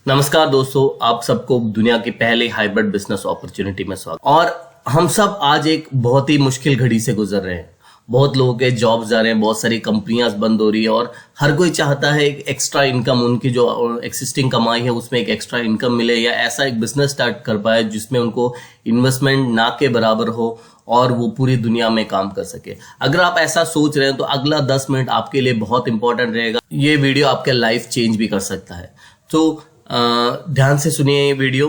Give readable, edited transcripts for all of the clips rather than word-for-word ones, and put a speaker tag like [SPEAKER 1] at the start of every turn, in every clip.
[SPEAKER 1] नमस्कार दोस्तों, आप सबको दुनिया की पहले हाइब्रिड बिजनेस अपॉर्चुनिटी में स्वागत। और हम सब आज एक बहुत ही मुश्किल घड़ी से गुजर रहे हैं। बहुत लोगों के जॉब्स जा रहे हैं, बहुत सारी कंपनियां बंद हो रही है और हर कोई चाहता है एक एक्स्ट्रा इनकम, उनकी जो एक्सिस्टिंग कमाई है उसमें एक एक्स्ट्रा इनकम मिले या ऐसा एक बिजनेस स्टार्ट कर पाए जिसमें उनको इन्वेस्टमेंट ना के बराबर हो और वो पूरी दुनिया में काम कर सके। अगर आप ऐसा सोच रहे हैं तो अगला 10 मिनट आपके लिए बहुत इंपॉर्टेंट रहेगा। ये वीडियो आपके लाइफ चेंज भी कर सकता है, तो ध्यान से सुनिए ये वीडियो।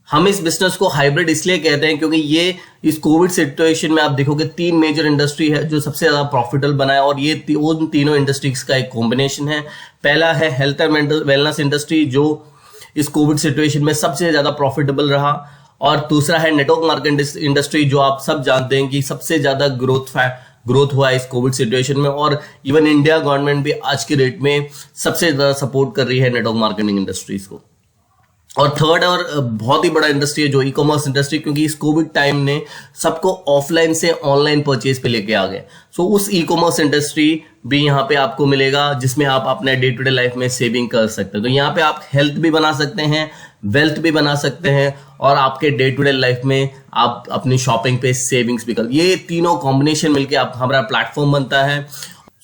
[SPEAKER 1] हम इस बिजनेस को हाइब्रिड इसलिए कहते हैं क्योंकि ये इस कोविड सिचुएशन में आप देखोगे 3 मेजर इंडस्ट्री है जो सबसे ज्यादा प्रॉफिटेबल बना है और ये उन तीनों इंडस्ट्रीज का एक कॉम्बिनेशन है। पहला है हेल्थ एंड वेलनेस इंडस्ट्री जो इस कोविड सिचुएशन में सबसे ज्यादा प्रॉफिटेबल रहा, और दूसरा है नेटवर्क मार्केटिंग इंडस्ट्री जो आप सब जानते हैं कि सबसे ज्यादा ग्रोथ हुआ है इस कोविड सिचुएशन में, और इवन इंडिया गवर्नमेंट भी आज के डेट में सबसे ज्यादा सपोर्ट कर रही है नेटवर्क मार्केटिंग इंडस्ट्रीज को। और थर्ड और बहुत ही बड़ा इंडस्ट्री है जो ई कॉमर्स इंडस्ट्री, क्योंकि इस कोविड टाइम ने सबको ऑफलाइन से ऑनलाइन परचेज पे लेके आ गए। सो उस ई कॉमर्स इंडस्ट्री भी यहाँ पे आपको मिलेगा जिसमें आप अपने डे टू डे लाइफ में सेविंग कर सकते हैं। तो यहाँ पे आप हेल्थ भी बना सकते हैं, वेल्थ भी बना सकते हैं और आपके डे टू डे लाइफ में आप अपनी शॉपिंग पे सेविंग्स भी कर, ये तीनों कॉम्बिनेशन मिलके आप हमारा प्लेटफॉर्म बनता है।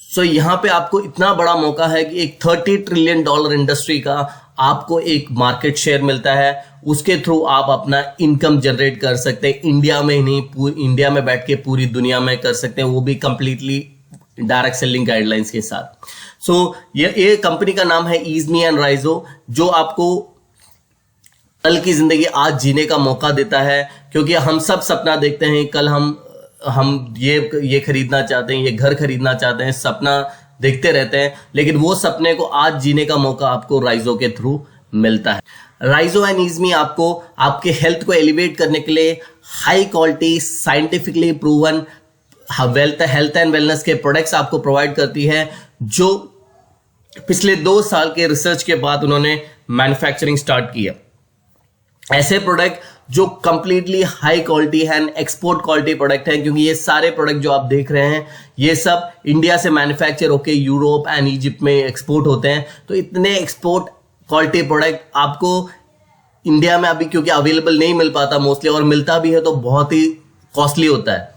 [SPEAKER 1] सो यहाँ पे आपको इतना बड़ा मौका है कि एक $30 ट्रिलियन इंडस्ट्री का आपको एक मार्केट शेयर मिलता है, उसके थ्रू आप अपना इनकम जनरेट कर सकते हैं। इंडिया में ही नहीं, पूरी इंडिया में बैठ के पूरी दुनिया में कर सकते हैं, वो भी कंप्लीटली डायरेक्ट सेलिंग गाइडलाइंस के साथ। सो ये कंपनी का नाम है ईजमी एंड राइजो, जो आपको कल की जिंदगी आज जीने का मौका देता है। क्योंकि हम सब सपना देखते हैं, कल हम ये खरीदना चाहते हैं, ये घर खरीदना चाहते हैं, सपना देखते रहते हैं, लेकिन वो सपने को आज जीने का मौका आपको राइजो के थ्रू मिलता है। राइजो एंड ईजमी आपको आपके हेल्थ को एलिवेट करने के लिए high quality scientifically proven health and wellness के प्रोडक्ट्स आपको प्रोवाइड करती है, जो पिछले 2 साल के रिसर्च के बाद उन्होंने मैन्युफैक्चरिंग स्टार्ट की है। ऐसे प्रोडक्ट जो कंप्लीटली हाई क्वालिटी है, एक्सपोर्ट क्वालिटी प्रोडक्ट है, क्योंकि ये सारे प्रोडक्ट जो आप देख रहे हैं ये सब इंडिया से मैन्युफैक्चर होके यूरोप एंड इजिप्ट में एक्सपोर्ट होते हैं। तो इतने एक्सपोर्ट क्वालिटी प्रोडक्ट आपको इंडिया में अभी क्योंकि अवेलेबल नहीं मिल पाता मोस्टली, और मिलता भी है तो बहुत ही कॉस्टली होता है।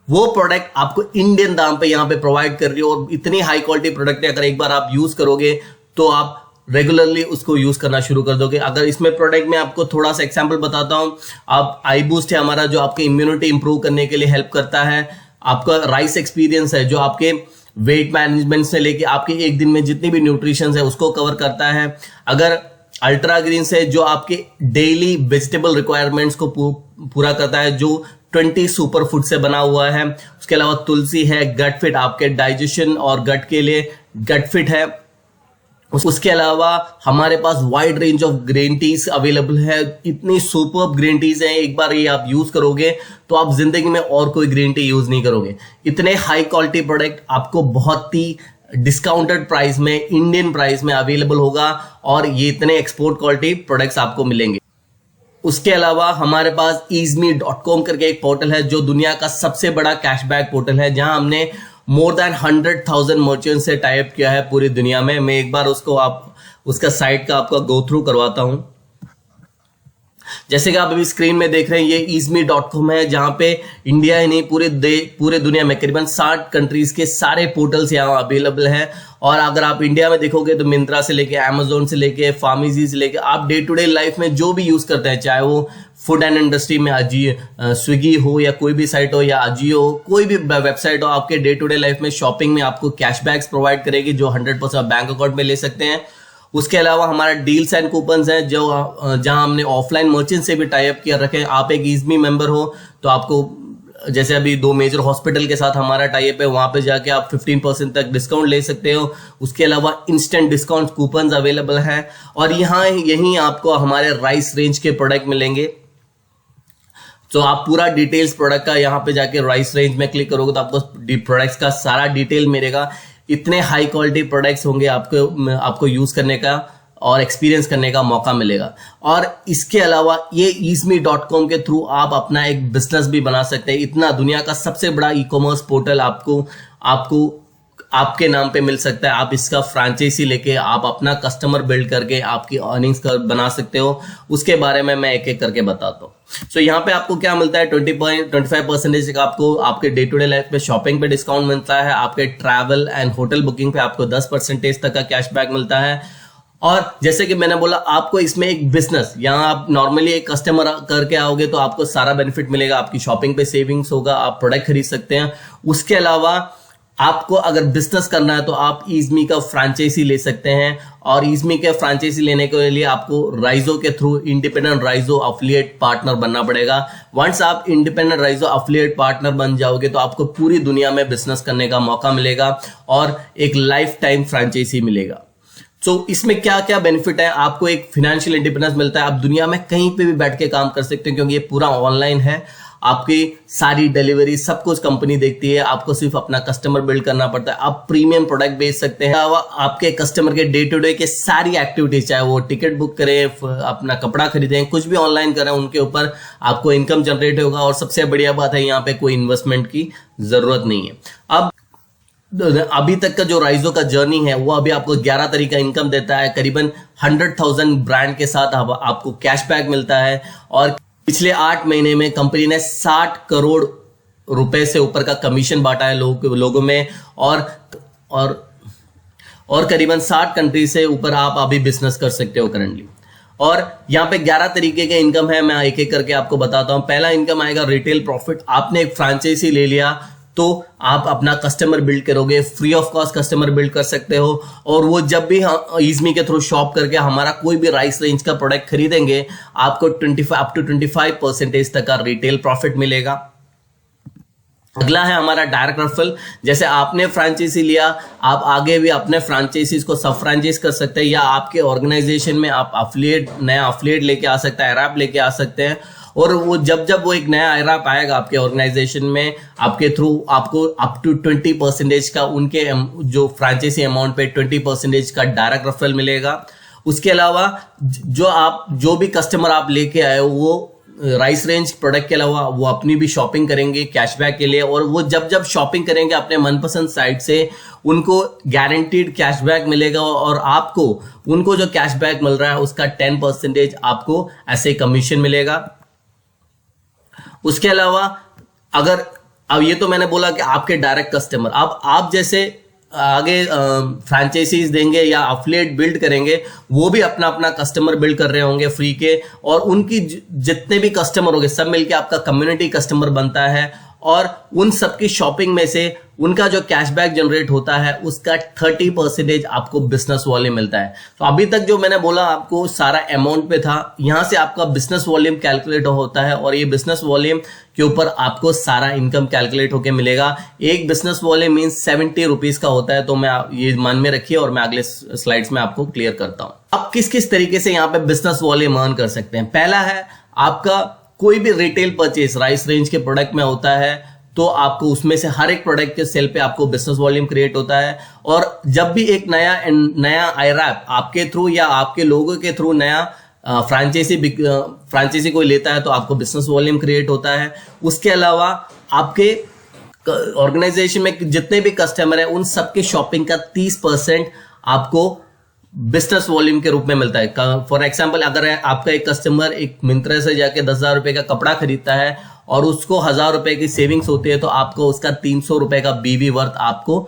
[SPEAKER 1] वो प्रोडक्ट आपको इंडियन दाम पे यहाँ पे प्रोवाइड कर रही है, और इतनी हाई क्वालिटी प्रोडक्ट है, अगर एक बार आप यूज करोगे तो आप रेगुलरली उसको यूज करना शुरू कर दोगे। अगर इसमें प्रोडक्ट में आपको थोड़ा सा एग्जांपल बताता हूं, आप आई बूस्ट है हमारा जो आपकी इम्यूनिटी इंप्रूव करने के लिए हेल्प करता है। आपका राइस एक्सपीरियंस है जो आपके वेट मैनेजमेंट से लेके आपके एक दिन में जितनी भी न्यूट्रिशन है उसको कवर करता है। अगर अल्ट्रा ग्रीन से जो आपके डेली वेजिटेबल रिक्वायरमेंट्स को पूरा करता है, जो 20 सुपर फूड से बना हुआ है। उसके अलावा तुलसी है, गट फिट आपके डाइजेशन और गट के लिए गट फिट है। उसके अलावा हमारे पास wide range of green teas available है, इतनी सुपर्ब ग्रीन टीज हैं, एक बार ये आप यूज करोगे तो आप जिंदगी में और कोई ग्रीन टी यूज नहीं करोगे। इतने हाई क्वालिटी प्रोडक्ट आपको बहुत ही डिस्काउंटेड प्राइस में, इंडियन प्राइस में अवेलेबल होगा, और ये इतने एक्सपोर्ट क्वालिटी प्रोडक्ट्स आपको मिलेंगे। उसके अलावा हमारे पास easme.com करके एक पोर्टल है जो दुनिया का सबसे बड़ा कैशबैक पोर्टल है, जहां हमने मोर देन 100,000 मर्चेंट से टाइप किया है पूरी दुनिया में। मैं एक बार उसका साइट का आपका गो थ्रू करवाता हूं। जैसे कि आप अभी स्क्रीन में देख रहे हैं, ये easme.com है, जहां पे इंडिया ही नहीं पूरे दुनिया में करीबन 60 कंट्रीज के सारे पोर्टल्स यहाँ अवेलेबल हैं। और अगर आप इंडिया में देखोगे तो मिंत्रा से लेके, अमेजोन से लेके, फार्मेसी से लेके, आप डे टू डे लाइफ में जो भी यूज करते हैं, चाहे वो फूड एंड इंडस्ट्री में स्विगी हो या कोई भी साइट हो या अजियो हो, कोई भी वेबसाइट हो, आपके डे टू डे लाइफ में शॉपिंग में आपको कैशबैक्स प्रोवाइड करेगी जो 100% बैंक अकाउंट में ले सकते हैं। उसके अलावा हमारा डील्स एंड कूपन्स हैं जो जहां हमने ऑफलाइन मर्चेंट से भी टाई अप किया रखे हैं। आप एक ईजमी मेंबर हो तो आपको, जैसे अभी 2 मेजर हॉस्पिटल के साथ हमारा टाई अप है, वहां पे जाके आप 15% तक डिस्काउंट ले सकते हो। उसके अलावा इंस्टेंट डिस्काउंट कूपन्स अवेलेबल हैं, और यहीं आपको हमारे राइस रेंज के प्रोडक्ट मिलेंगे। तो आप पूरा डिटेल्स प्रोडक्ट का यहाँ पे जाके राइस रेंज में क्लिक करोगे तो आपको प्रोडक्ट्स का सारा डिटेल मिलेगा। इतने हाई क्वालिटी प्रोडक्ट्स होंगे आपको यूज करने का और एक्सपीरियंस करने का मौका मिलेगा। और इसके अलावा ये easme.com के थ्रू आप अपना एक बिजनेस भी बना सकते हैं। इतना दुनिया का सबसे बड़ा ई कॉमर्स पोर्टल आपको आपके नाम पे मिल सकता है। आप इसका फ्रेंचाइजी लेके आप अपना कस्टमर बिल्ड करके आपकी अर्निंग्स बना सकते हो। उसके बारे में मैं एक एक करके बताता हूँ। सो यहाँ पे आपको क्या मिलता है, 25% का आपको आपके डे टू डे लाइफ में शॉपिंग पे डिस्काउंट मिलता है। आपके ट्रैवल एंड होटल बुकिंग पे आपको 10% तक का कैशबैक मिलता है। और जैसे कि मैंने बोला, आपको इसमें एक बिजनेस, यहाँ आप नॉर्मली एक कस्टमर करके आओगे तो आपको सारा बेनिफिट मिलेगा। आपकी शॉपिंग पे सेविंग्स होगा, आप प्रोडक्ट खरीद सकते हैं। उसके अलावा आपको अगर बिजनेस करना है तो आप ईजमी का फ्रेंचाइजी ले सकते हैं। और ईजमी के फ्रेंचाइजी लेने के लिए आपको राइजो के थ्रू इंडिपेंडेंट राइजो अफिलिएट पार्टनर बनना पड़ेगा। वंस आप इंडिपेंडेंट राइजो अफिलिएट पार्टनर बन जाओगे तो आपको पूरी दुनिया में बिजनेस करने का मौका मिलेगा और एक लाइफ टाइम फ्रेंचाइजी मिलेगा। तो इसमें क्या क्या बेनिफिट है, आपको एक फाइनेंशियल इंडिपेंडेंस मिलता है। आप दुनिया में कहीं पे भी बैठ के काम कर सकते हैं क्योंकि ये पूरा ऑनलाइन है। आपकी सारी डिलीवरी सब कुछ कंपनी देखती है। आपको सिर्फ अपना कस्टमर बिल्ड करना पड़ता है। आप प्रीमियम प्रोडक्ट बेच सकते हैं। आपके कस्टमर के डे टू डे के सारी एक्टिविटीज, चाहे वो टिकट बुक करें, अपना कपड़ा खरीदें, कुछ भी ऑनलाइन करें, उनके ऊपर आपको इनकम जनरेट होगा। और सबसे बढ़िया बात है, यहाँ पे कोई इन्वेस्टमेंट की जरूरत नहीं है। अब अभी तक का जो राइजो का जर्नी है वो अभी आपको 11 तरीका इनकम देता है। करीबन 100,000 ब्रांड के साथ आपको कैशबैक मिलता है। और पिछले 8 महीने में कंपनी ने 60 करोड़ रुपए से ऊपर का कमीशन बांटा है लोगों में। और करीबन 60 कंट्री से ऊपर आप अभी बिजनेस कर सकते हो करंटली। और यहाँ पे 11 तरीके के इनकम है, मैं एक एक करके आपको बताता हूं। पहला इनकम आएगा रिटेल प्रॉफिट। आपने एक फ्रेंचाइजी ले लिया तो आप अपना कस्टमर बिल्ड करोगे, free of cost customer build कर सकते हो। और वो जब भी ईजमी के थ्रू शॉप करके हमारा कोई भी राइस रेंज का प्रोडक्ट खरीदेंगे, आपको 25% तक का रिटेल प्रॉफिट मिलेगा। अगला है हमारा डायरेक्ट रेफरल। जैसे आपने फ्रेंचाइजी लिया, आप आगे भी अपने फ्रेंचाइजीज को सब फ्रेंचाइज कर सकते हैं, या आपके ऑर्गेनाइजेशन में आप नया अफिलिएट लेके आ सकते हैं, ऐप लेके आ सकते हैं। और वो जब वो एक नया ऐप आएगा आपके ऑर्गेनाइजेशन में, आपके थ्रू आपको अप टू 20% का उनके जो फ्रेंचाइजी अमाउंट पे 20% का डायरेक्ट रेफरल मिलेगा। उसके अलावा जो भी कस्टमर आप लेके आए हो, वो राइस रेंज प्रोडक्ट के अलावा वो अपनी भी शॉपिंग करेंगे कैशबैक के लिए। और वो जब शॉपिंग करेंगे अपने मनपसंद साइट से, उनको गारंटीड कैशबैक मिलेगा। और आपको उनको जो कैशबैक मिल रहा है उसका 10% आपको ऐसे कमीशन मिलेगा। उसके अलावा अब ये तो मैंने बोला कि आपके डायरेक्ट कस्टमर, अब आप जैसे आगे फ्रेंचाइजीज देंगे या अफिलिएट बिल्ड करेंगे, वो भी अपना अपना कस्टमर बिल्ड कर रहे होंगे फ्री के। और उनकी जितने भी कस्टमर होंगे सब मिलके आपका कम्युनिटी कस्टमर बनता है। और उन सबकी शॉपिंग में से उनका जो कैशबैक जनरेट होता है उसका 30% आपको बिजनेस वॉल्यूम मिलता है। तो अभी तक जो मैंने बोला आपको सारा अमाउंट पे था, यहां से आपका बिजनेस वॉल्यूम कैलकुलेट होता है। और ये बिजनेस वॉल्यूम के ऊपर आपको सारा इनकम कैलकुलेट होकर मिलेगा। एक बिजनेस वॉल्यूम मीन 70 रुपीज का होता है। तो मैं ये मन में रखिए और मैं अगले स्लाइड्स में आपको क्लियर करता हूं। आप किस किस तरीके से यहाँ पे बिजनेस वॉल्यूम अर्न कर सकते हैं। पहला है, आपका कोई भी रिटेल परचेज राइस रेंज के प्रोडक्ट में होता है तो आपको उसमें से हर एक प्रोडक्ट के सेल पे आपको बिजनेस वॉल्यूम क्रिएट होता है। और जब भी एक नया ऐप आपके थ्रू या आपके लोगों के थ्रू नया फ्रेंचाइजी कोई लेता है तो आपको बिजनेस वॉल्यूम क्रिएट होता है। उसके अलावा आपके ऑर्गेनाइजेशन में जितने भी कस्टमर है उन सबके शॉपिंग का 30% आपको बिजनेस वॉल्यूम के रूप में मिलता है। फॉर एग्जांपल, अगर आपका एक कस्टमर एक मिंत्रा से जाके 10,000 रुपए का कपड़ा खरीदता है और उसको 1,000 रुपए की सेविंग्स होती है, तो आपको उसका 300 रुपए का बीवी वर्थ आपको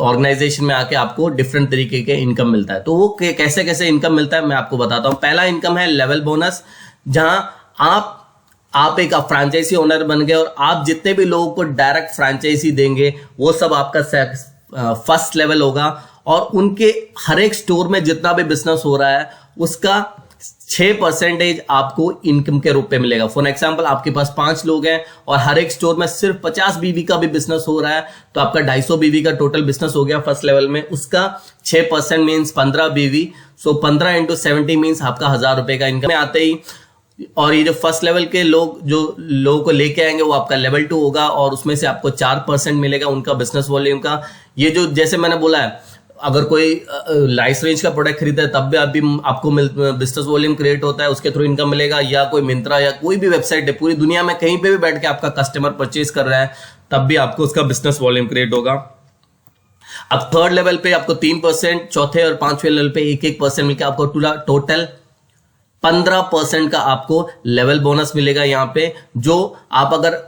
[SPEAKER 1] ऑर्गेनाइजेशन में आके आपको डिफरेंट तरीके के इनकम मिलता है। तो वो कैसे कैसे इनकम मिलता है मैं आपको बताता हूं। पहला इनकम है लेवल बोनस, जहां आप एक फ्रेंचाइजी ओनर बन गए और आप जितने भी लोगों को डायरेक्ट फ्रेंचाइजी देंगे वो सब आपका फर्स्ट लेवल होगा। और उनके हर एक स्टोर में जितना भी बिजनेस हो रहा है उसका 6% आपको इनकम के रूप में मिलेगा। फॉर एग्जांपल, आपके पास 5 लोग हैं और हर एक स्टोर में सिर्फ 50 बीवी का भी बिजनेस हो रहा है, तो आपका 250 बीवी का टोटल बिजनेस हो गया फर्स्ट लेवल में। उसका 6% मीन्स 15 बीवी। सो 15 इंटू 70 मीन्स आपका 1,000 रुपए का इनकम आते ही। और ये जो फर्स्ट लेवल के जो लोगों को लेके आएंगे वो आपका लेवल 2 होगा और उसमें से आपको 4% मिलेगा उनका बिजनेस वॉल्यूम का। ये जो जैसे मैंने बोला है, अगर कोई लाइस रेंज का प्रोडक्ट खरीदा है तब भी आपको बिजनेस वॉल्यूम क्रिएट होता है, उसके थ्रू इनकम मिलेगा। या कोई मिंत्रा या कोई भी वेबसाइट है पूरी दुनिया में कहीं पे भी बैठ के आपका कस्टमर परचेज कर रहा है तब भी आपको उसका बिजनेस वॉल्यूम क्रिएट होगा। अब थर्ड लेवल पे आपको 3%, चौथे और पांचवें लेवल पे 1-1% मिलकर आपको टोटल 15% का आपको लेवल बोनस मिलेगा यहाँ पे। जो आप अगर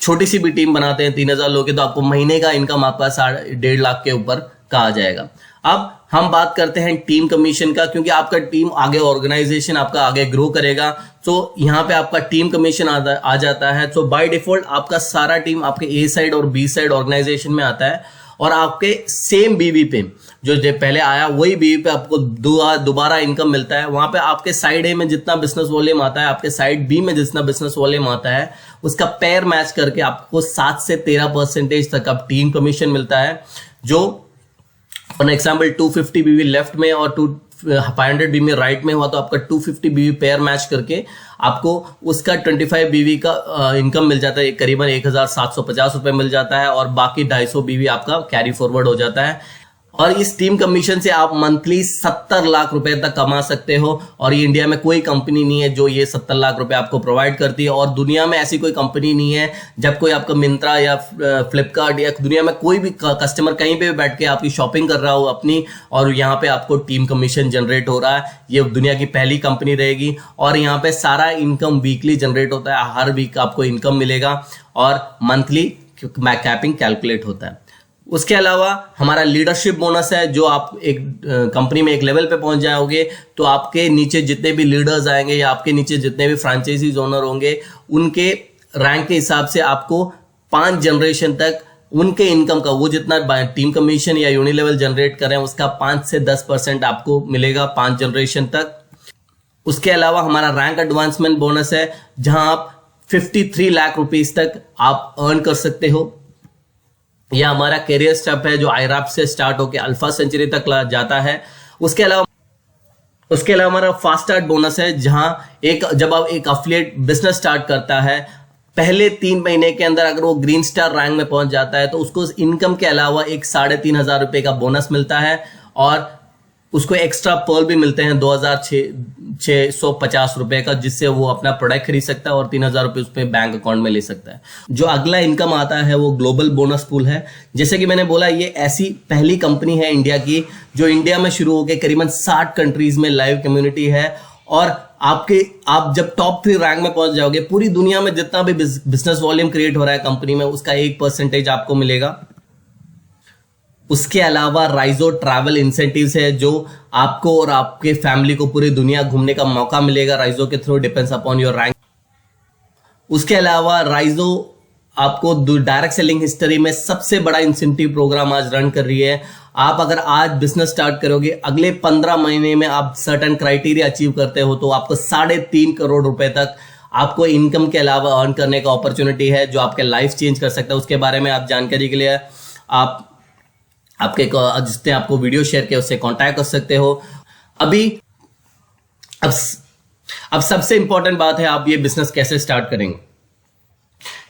[SPEAKER 1] छोटी सी भी टीम बनाते हैं 3000 लोग के, तो आपको महीने का इनकम आपका 1.5 लाख के ऊपर का आ जाएगा। अब हम बात करते हैं टीम कमीशन का, क्योंकि आपका टीम आगे, ऑर्गेनाइजेशन आपका आगे ग्रो करेगा, तो यहाँ पे आपका टीम कमीशन आ जाता है। तो बाय डिफॉल्ट आपका सारा टीम आपके ए साइड और बी साइड ऑर्गेनाइजेशन में आता है, और आपके सेम बीवी पे जो पहले आया वही बीवी पे आपको दोबारा इनकम मिलता है। वहां पे आपके साइड ए में जितना बिजनेस वॉल्यूम आता है, आपके साइड बी में जितना बिजनेस वॉल्यूम आता है, उसका पेयर मैच करके आपको 7 से 13% तक आप टीम कमीशन मिलता है। जो फॉर एग्जाम्पल 250 बीवी लेफ्ट में और 500 बीवी राइट में हुआ, तो आपका 250 बीवी पेयर मैच करके आपको उसका 25 बीवी का इनकम मिल जाता है, करीबन 1750 रुपए मिल जाता है, और बाकी 250 बीवी आपका कैरी फॉरवर्ड हो जाता है। और इस टीम कमीशन से आप मंथली 70 लाख रुपए तक कमा सकते हो, और ये इंडिया में कोई कंपनी नहीं है जो ये 70 लाख रुपए आपको प्रोवाइड करती है, और दुनिया में ऐसी कोई कंपनी नहीं है। जब कोई आपका मिंत्रा या फ्लिपकार्ट या दुनिया में कोई भी कस्टमर कहीं पे भी बैठ के आपकी शॉपिंग कर रहा हो अपनी, और यहाँ पे आपको टीम कमीशन जनरेट हो रहा है, ये दुनिया की पहली कंपनी रहेगी। और यहाँ पे सारा इनकम वीकली जनरेट होता है, हर वीक आपको इनकम मिलेगा, और मंथली कैपिंग कैलकुलेट होता है। उसके अलावा हमारा लीडरशिप बोनस है, जो आप एक कंपनी में एक लेवल पे पहुंच जाओगे तो आपके नीचे जितने भी लीडर्स आएंगे या आपके नीचे जितने भी फ्रेंचाइजीज ओनर होंगे, उनके रैंक के हिसाब से आपको 5 जनरेशन तक उनके इनकम का, वो जितना टीम कमीशन या यूनि लेवल जनरेट कर रहे हैं, उसका 5 से 10% आपको मिलेगा 5 जनरेशन तक। उसके अलावा हमारा रैंक एडवांसमेंट बोनस है, जहां आप 53 लाख रुपीस तक आप अर्न कर सकते हो। यह हमारा कैरियर स्टेप है, जो आईरैप से स्टार्ट होकर अल्फा सेंचुरी तक जाता है। उसके अलावा हमारा फास्ट स्टार्ट बोनस है, जहां जब आप एक अफिलिएट बिजनेस स्टार्ट करता है, पहले 3 महीने के अंदर अगर वो ग्रीन स्टार रैंक में पहुंच जाता है, तो उसको इनकम के अलावा एक 3500 रुपए का बोनस मिलता है, और उसको एक्स्ट्रा पर्ल भी मिलते हैं 2650 रुपए का, जिससे वो अपना प्रोडक्ट खरीद सकता है और 3000 रुपए उस पर बैंक अकाउंट में ले सकता है। जो अगला इनकम आता है वो ग्लोबल बोनस पूल है। जैसे कि मैंने बोला, ये ऐसी पहली कंपनी है इंडिया की जो इंडिया में शुरू होकर करीबन 60 कंट्रीज में लाइव कम्युनिटी है, और आप जब टॉप 3 रैंक में पहुंच जाओगे, पूरी दुनिया में जितना भी बिजनेस वॉल्यूम क्रिएट हो रहा है कंपनी में, उसका 1% आपको मिलेगा। उसके अलावा राइजो ट्रैवल इंसेंटिव्स है, जो आपको और आपके फैमिली को पूरी दुनिया घूमने का मौका मिलेगा राइजो के through, depends upon your rank. उसके अलावा राइजो आपको डायरेक्ट सेलिंग हिस्ट्री में सबसे बड़ा इंसेंटिव प्रोग्राम आज रन कर रही है। आप अगर आज बिजनेस स्टार्ट करोगे, अगले 15 महीने में आप सर्टेन क्राइटेरिया अचीव करते हो, तो आपको 3.5 करोड़ रुपए तक आपको इनकम के अलावा अर्न करने का अपॉर्चुनिटी है, जो आपके लाइफ चेंज कर सकता है। उसके बारे में आप जानकारी के लिए आप आपके जिसने आपको वीडियो शेयर किया उससे कांटेक्ट कर सकते हो। अब सबसे इंपॉर्टेंट बात है, आप ये बिजनेस कैसे स्टार्ट करेंगे।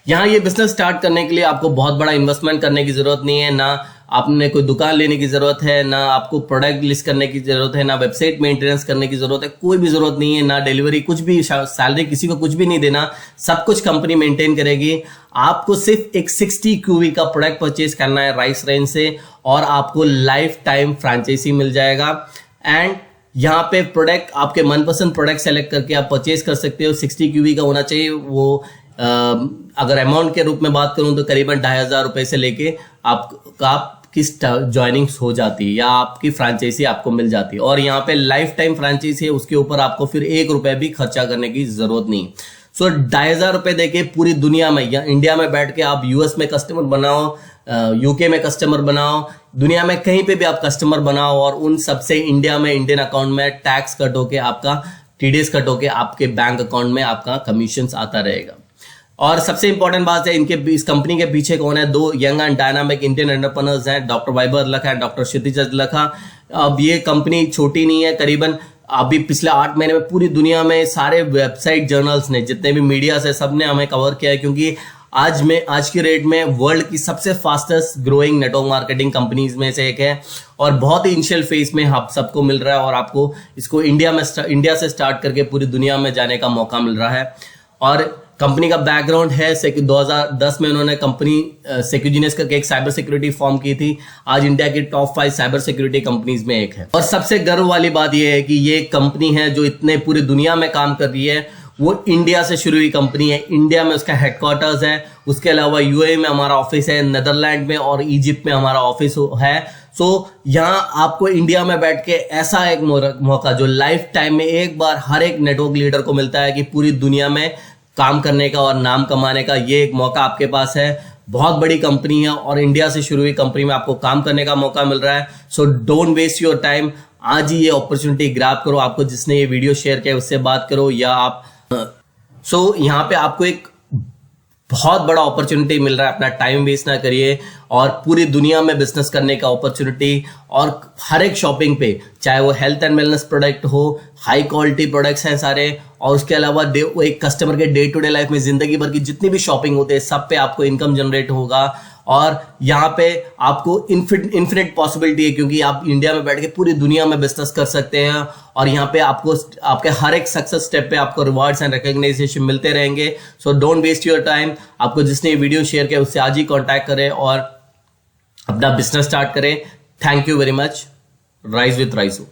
[SPEAKER 1] यहां ये बिजनेस स्टार्ट करने के लिए आपको बहुत बड़ा इन्वेस्टमेंट करने की जरूरत नहीं है, ना आपने कोई दुकान लेने की जरूरत है, ना आपको प्रोडक्ट लिस्ट करने की जरूरत है, ना वेबसाइट मेंटेनेंस करने की जरूरत है, कोई भी जरूरत नहीं है, ना डिलीवरी, कुछ भी, सैलरी किसी को कुछ भी नहीं देना, सब कुछ कंपनी मेंटेन करेगी। आपको सिर्फ एक 60 क्यूवी का प्रोडक्ट परचेज करना है राइस रेंज से, और आपको लाइफ टाइम फ्रेंचाइजी मिल जाएगा। एंड यहाँ पे प्रोडक्ट, आपके मनपसंद प्रोडक्ट सेलेक्ट करके आप परचेज कर सकते हो। 60 क्यूवी का होना चाहिए। वो अगर अमाउंट के रूप में बात करूं तो करीबन 2500 रुपए से लेके आपकी ज्वाइनिंग हो जाती है, या आपकी फ्रेंचाइजी आपको मिल जाती है। और यहाँ पे लाइफ टाइम फ्रेंचाइजी है, उसके ऊपर आपको फिर 1 रुपए भी खर्चा करने की जरूरत नहीं। सो 2500 रुपए देके पूरी दुनिया में, या इंडिया में बैठ के आप यूएस में कस्टमर बनाओ, यूके में कस्टमर बनाओ, दुनिया में कहीं पे भी आप कस्टमर बनाओ, और उन सबसे इंडिया में इंडियन अकाउंट में टैक्स कट होके, आपका टीडीएस कट होके आपके बैंक अकाउंट में आपका कमीशन आता रहेगा। और सबसे इंपॉर्टेंट बात है, इस कंपनी के पीछे कौन है? 2 young and dynamic Indian entrepreneurs हैं, डॉक्टर वैभव लखा एंड डॉक्टर क्षितिज लखा। अब ये कंपनी छोटी नहीं है, करीबन अभी पिछले 8 महीने में पूरी दुनिया में सारे वेबसाइट जर्नल्स ने, जितने भी मीडिया से, सबने हमें कवर किया है, क्योंकि आज की रेट में वर्ल्ड की सबसे fastest growing network marketing companies में से एक है, और बहुत ही इनिशियल फेज में आप सबको मिल रहा है, और आपको इसको इंडिया से स्टार्ट करके पूरी दुनिया में जाने का मौका मिल रहा है। और कंपनी का बैकग्राउंड है 2010 में उन्होंने कंपनी सेक्यूजिनियस करके एक साइबर सिक्योरिटी फॉर्म की थी। आज इंडिया की टॉप 5 साइबर सिक्योरिटी कंपनीज में एक है। और सबसे गर्व वाली बात यह है कि ये कंपनी है जो इतने पूरी दुनिया में काम कर रही है, वो इंडिया से शुरू हुई कंपनी है। इंडिया में उसका हेडक्वार्टर्स है, उसके अलावा यूएई में हमारा ऑफिस है, नेदरलैंड में और इजिप्ट में हमारा ऑफिस है। सो यहाँ आपको इंडिया में बैठ के ऐसा एक मौका जो लाइफ टाइम में एक बार हर एक नेटवर्क लीडर को मिलता है कि पूरी दुनिया में काम करने का और नाम कमाने का, ये एक मौका आपके पास है। बहुत बड़ी कंपनी है और इंडिया से शुरू हुई कंपनी में आपको काम करने का मौका मिल रहा है। So don't waste your time, आज ही ये अपॉर्चुनिटी ग्रैब करो। आपको जिसने ये वीडियो शेयर किया उससे बात करो, या आप यहाँ पे आपको एक बहुत बड़ा अपॉर्चुनिटी मिल रहा है, अपना टाइम वेस्ट ना करिए और पूरी दुनिया में बिजनेस करने का अपॉर्चुनिटी। और हर एक शॉपिंग पे, चाहे वो हेल्थ एंड वेलनेस प्रोडक्ट हो, हाई क्वालिटी प्रोडक्ट्स हैं सारे, और उसके अलावा एक कस्टमर के डे टू डे लाइफ में जिंदगी भर की जितनी भी शॉपिंग होते हैं सब पे आपको इनकम जनरेट होगा। और यहाँ पे आपको इन्फिनिट पॉसिबिलिटी है, क्योंकि आप इंडिया में बैठ के पूरी दुनिया में बिजनेस कर सकते हैं। और यहाँ पे आपको आपके हर एक सक्सेस स्टेप पे आपको रिवार्ड्स एंड रिकॉग्नाइजेशन मिलते रहेंगे। So don't waste your time. आपको जिसने ये वीडियो शेयर किया उससे आज ही कांटेक्ट करें और अपना बिजनेस स्टार्ट करें। Thank you very much. Rise with राइजू।